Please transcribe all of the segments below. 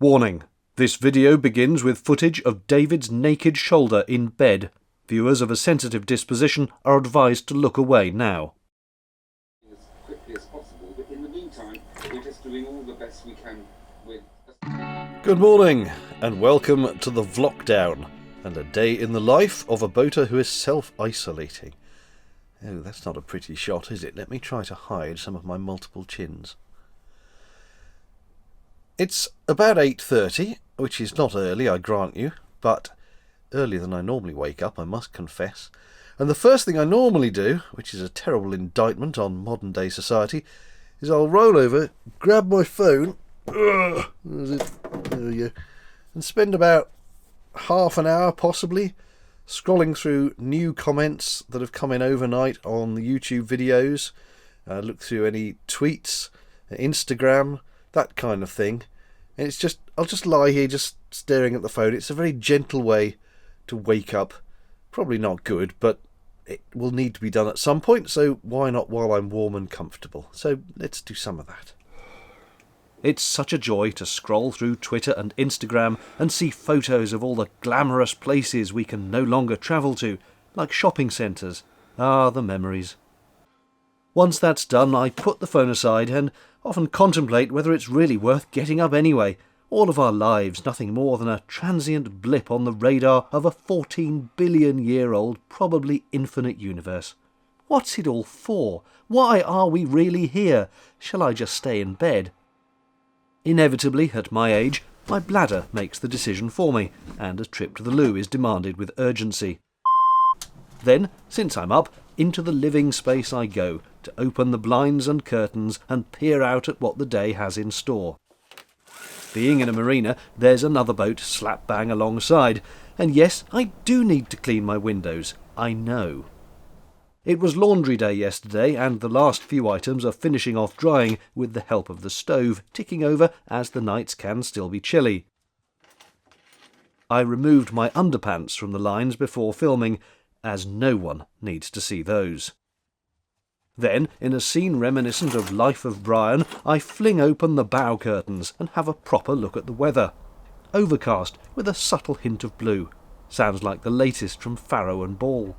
Warning: this video begins with footage of David's naked shoulder in bed. Viewers of a sensitive disposition are advised to look away now. As quickly as possible, but in the meantime, we're just doing all the best we can with. Good morning, and welcome to the Vlogdown, and a day in the life of a boater who is self-isolating. Oh, that's not a pretty shot, is it? Let me try to hide some of my multiple chins. It's about 8:30, which is not early, I grant you, but earlier than I normally wake up, I must confess. And the first thing I normally do, which is a terrible indictment on modern-day society, is I'll roll over, grab my phone, and spend about half an hour, possibly, scrolling through new comments that have come in overnight on the YouTube videos, look through any tweets, Instagram, that kind of thing. And it's just, I'll just lie here just staring at the phone. It's a very gentle way to wake up. Probably not good, but it will need to be done at some point, so why not while I'm warm and comfortable? So let's do some of that. It's such a joy to scroll through Twitter and Instagram and see photos of all the glamorous places we can no longer travel to, like shopping centres. Ah, the memories. Once that's done, I put the phone aside and often contemplate whether it's really worth getting up anyway. All of our lives nothing more than a transient blip on the radar of a 14 billion year old, probably infinite universe. What's it all for? Why are we really here? Shall I just stay in bed? Inevitably, at my age, my bladder makes the decision for me, and a trip to the loo is demanded with urgency. Then, since I'm up, into the living space I go, to open the blinds and curtains and peer out at what the day has in store. Being in a marina, there's another boat slap bang alongside, and yes, I do need to clean my windows, I know. It was laundry day yesterday, and the last few items are finishing off drying with the help of the stove ticking over, as the nights can still be chilly. I removed my underpants from the lines before filming, as no one needs to see those. Then, in a scene reminiscent of Life of Brian, I fling open the bow curtains and have a proper look at the weather. Overcast, with a subtle hint of blue. Sounds like the latest from Farrow and Ball.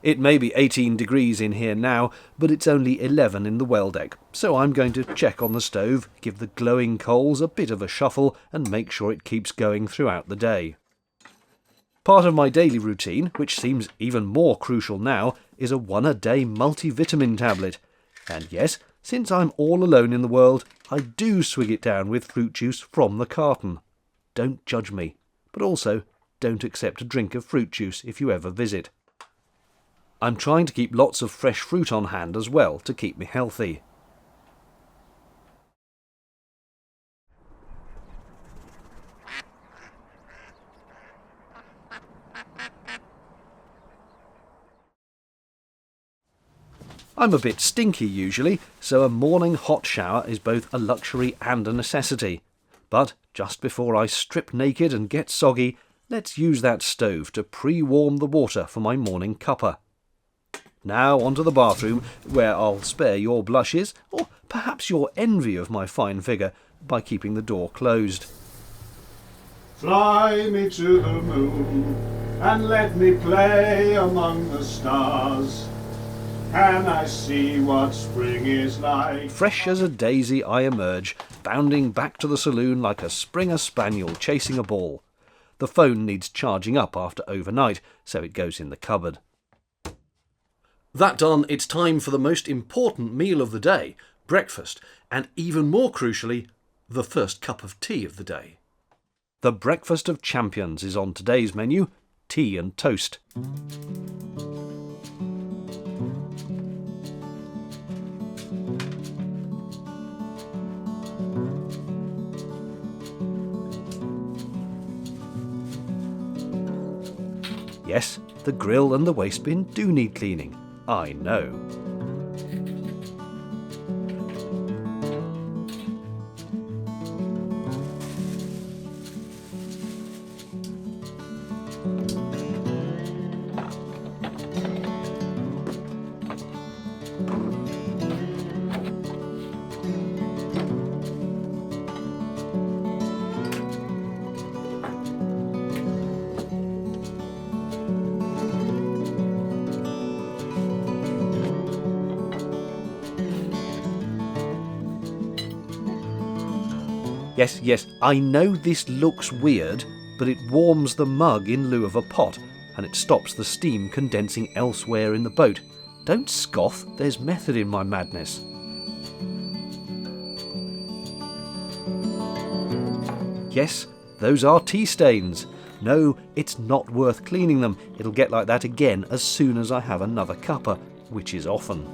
It may be 18 degrees in here now, but it's only 11 in the well deck, so I'm going to check on the stove, give the glowing coals a bit of a shuffle, and make sure it keeps going throughout the day. Part of my daily routine, which seems even more crucial now, is a one-a-day multivitamin tablet. And yes, since I'm all alone in the world, I do swig it down with fruit juice from the carton. Don't judge me, but also don't accept a drink of fruit juice if you ever visit. I'm trying to keep lots of fresh fruit on hand as well to keep me healthy. I'm a bit stinky usually, so a morning hot shower is both a luxury and a necessity. But just before I strip naked and get soggy, let's use that stove to pre-warm the water for my morning cuppa. Now onto the bathroom, where I'll spare your blushes, or perhaps your envy of my fine figure, by keeping the door closed. Fly me to the moon, and let me play among the stars. Can I see what spring is like? Fresh as a daisy I emerge, bounding back to the saloon like a Springer Spaniel chasing a ball. The phone needs charging up after overnight, so it goes in the cupboard. That done, it's time for the most important meal of the day, breakfast, and even more crucially, the first cup of tea of the day. The breakfast of champions is on today's menu, tea and toast. Yes, the grill and the waste bin do need cleaning. I know. Yes, I know this looks weird, but it warms the mug in lieu of a pot, and it stops the steam condensing elsewhere in the boat. Don't scoff, there's method in my madness. Yes, those are tea stains. No, it's not worth cleaning them. It'll get like that again as soon as I have another cuppa, which is often.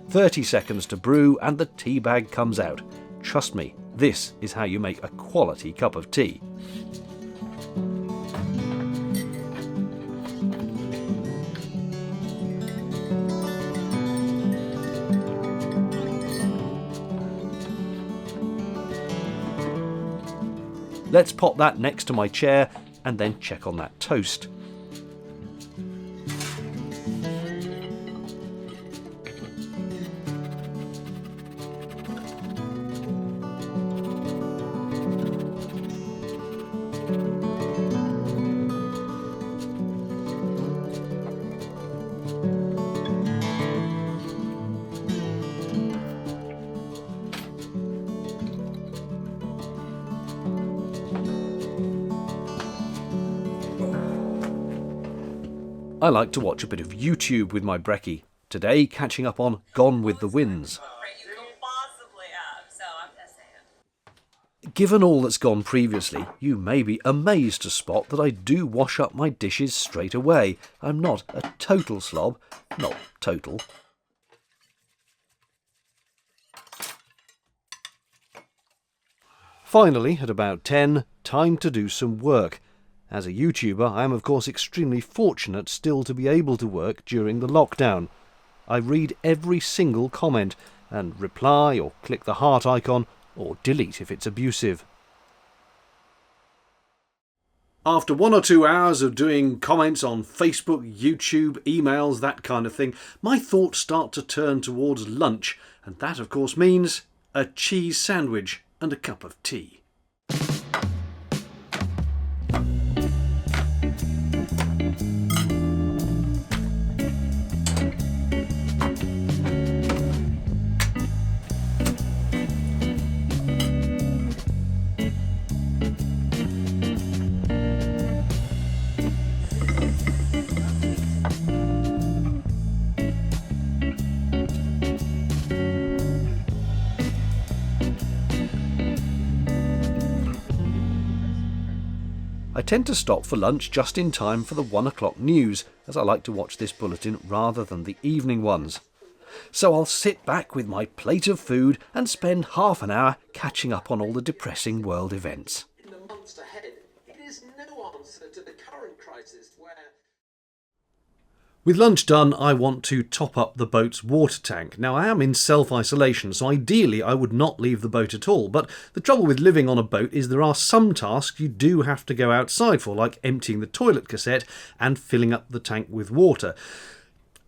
"30 seconds to brew and the tea bag comes out. Trust me, this is how you make a quality cup of tea." Let's pop that next to my chair and then check on that toast. I like to watch a bit of YouTube with my brekkie. Today, catching up on Gone with the Winds. Given all that's gone previously, you may be amazed to spot that I do wash up my dishes straight away. I'm not a total slob. Not total. Finally, at about 10, time to do some work. As a YouTuber, I am of course extremely fortunate still to be able to work during the lockdown. I read every single comment and reply or click the heart icon or delete if it's abusive. After 1 or 2 hours of doing comments on Facebook, YouTube, emails, that kind of thing, my thoughts start to turn towards lunch, and that of course means a cheese sandwich and a cup of tea. I tend to stop for lunch just in time for the 1 o'clock news, as I like to watch this bulletin rather than the evening ones. So I'll sit back with my plate of food and spend half an hour catching up on all the depressing world events. In the months ahead, it is no answer to the current crisis where... With lunch done, I want to top up the boat's water tank. Now, I am in self-isolation, so ideally I would not leave the boat at all, but the trouble with living on a boat is there are some tasks you do have to go outside for, like emptying the toilet cassette and filling up the tank with water.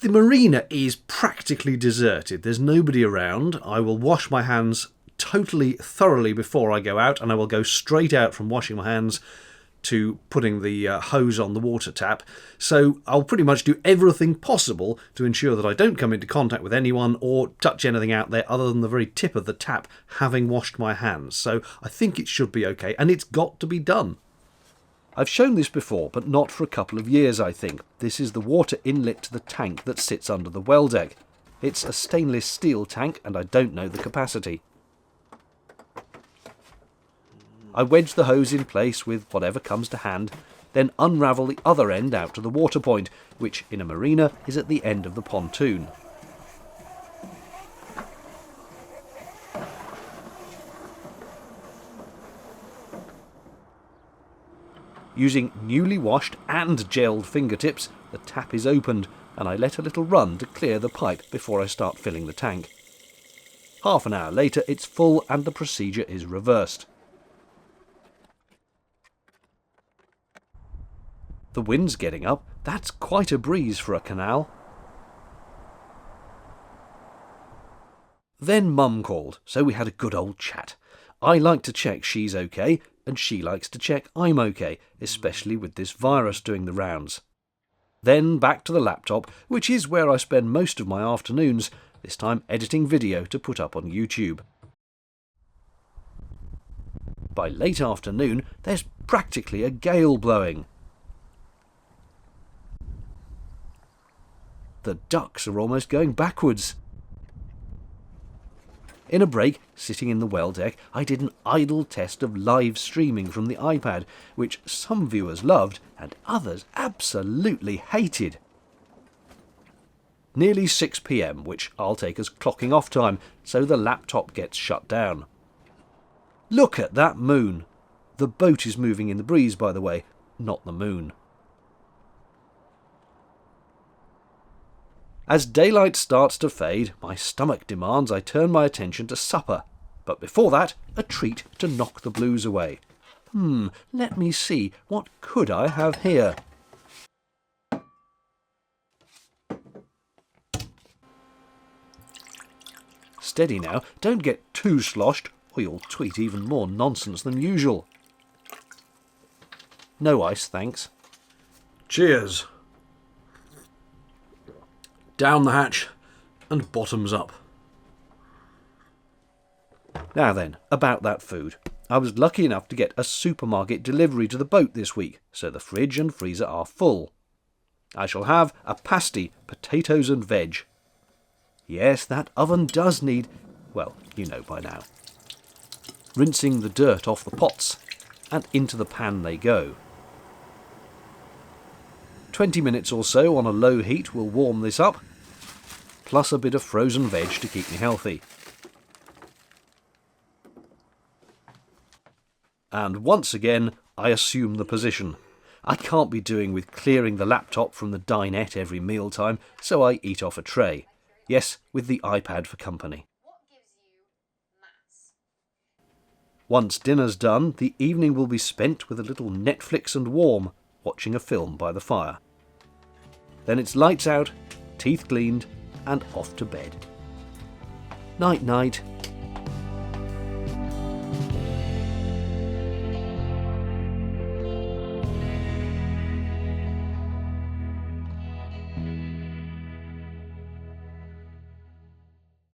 The marina is practically deserted. There's nobody around. I will wash my hands totally thoroughly before I go out, and I will go straight out from washing my hands to putting the hose on the water tap. So I'll pretty much do everything possible to ensure that I don't come into contact with anyone or touch anything out there other than the very tip of the tap, having washed my hands. So I think it should be okay, and it's got to be done. I've shown this before, but not for a couple of years, I think. This is the water inlet to the tank that sits under the well deck. It's a stainless steel tank, and I don't know the capacity. I wedge the hose in place with whatever comes to hand, then unravel the other end out to the water point, which in a marina is at the end of the pontoon. Using newly washed and gelled fingertips, the tap is opened, and I let a little run to clear the pipe before I start filling the tank. Half an hour later it's full and the procedure is reversed. The wind's getting up. That's quite a breeze for a canal. Then Mum called, so we had a good old chat. I like to check she's okay. and she likes to check I'm okay, especially with this virus doing the rounds. Then back to the laptop, which is where I spend most of my afternoons, this time editing video to put up on YouTube. By late afternoon, there's practically a gale blowing. The ducks are almost going backwards. In a break, sitting in the well deck, I did an idle test of live streaming from the iPad, which some viewers loved and others absolutely hated. Nearly 6 p.m, which I'll take as clocking off time, so the laptop gets shut down. Look at that moon! The boat is moving in the breeze, by the way, not the moon. As daylight starts to fade, my stomach demands I turn my attention to supper. But before that, a treat to knock the blues away. Let me see, what could I have here? Steady now, don't get too sloshed, or you'll tweet even more nonsense than usual. No ice, thanks. Cheers. Down the hatch and bottoms up. Now then, about that food. I was lucky enough to get a supermarket delivery to the boat this week, so the fridge and freezer are full. I shall have a pasty, potatoes and veg. Yes, that oven does need, well, you know by now. Rinsing the dirt off the pots, and into the pan they go. 20 minutes or so on a low heat will warm this up, plus a bit of frozen veg to keep me healthy. And once again, I assume the position. I can't be doing with clearing the laptop from the dinette every mealtime, so I eat off a tray. Yes, with the iPad for company. Once dinner's done, the evening will be spent with a little Netflix and warm, watching a film by the fire. Then it's lights out, teeth cleaned, and off to bed. Night night.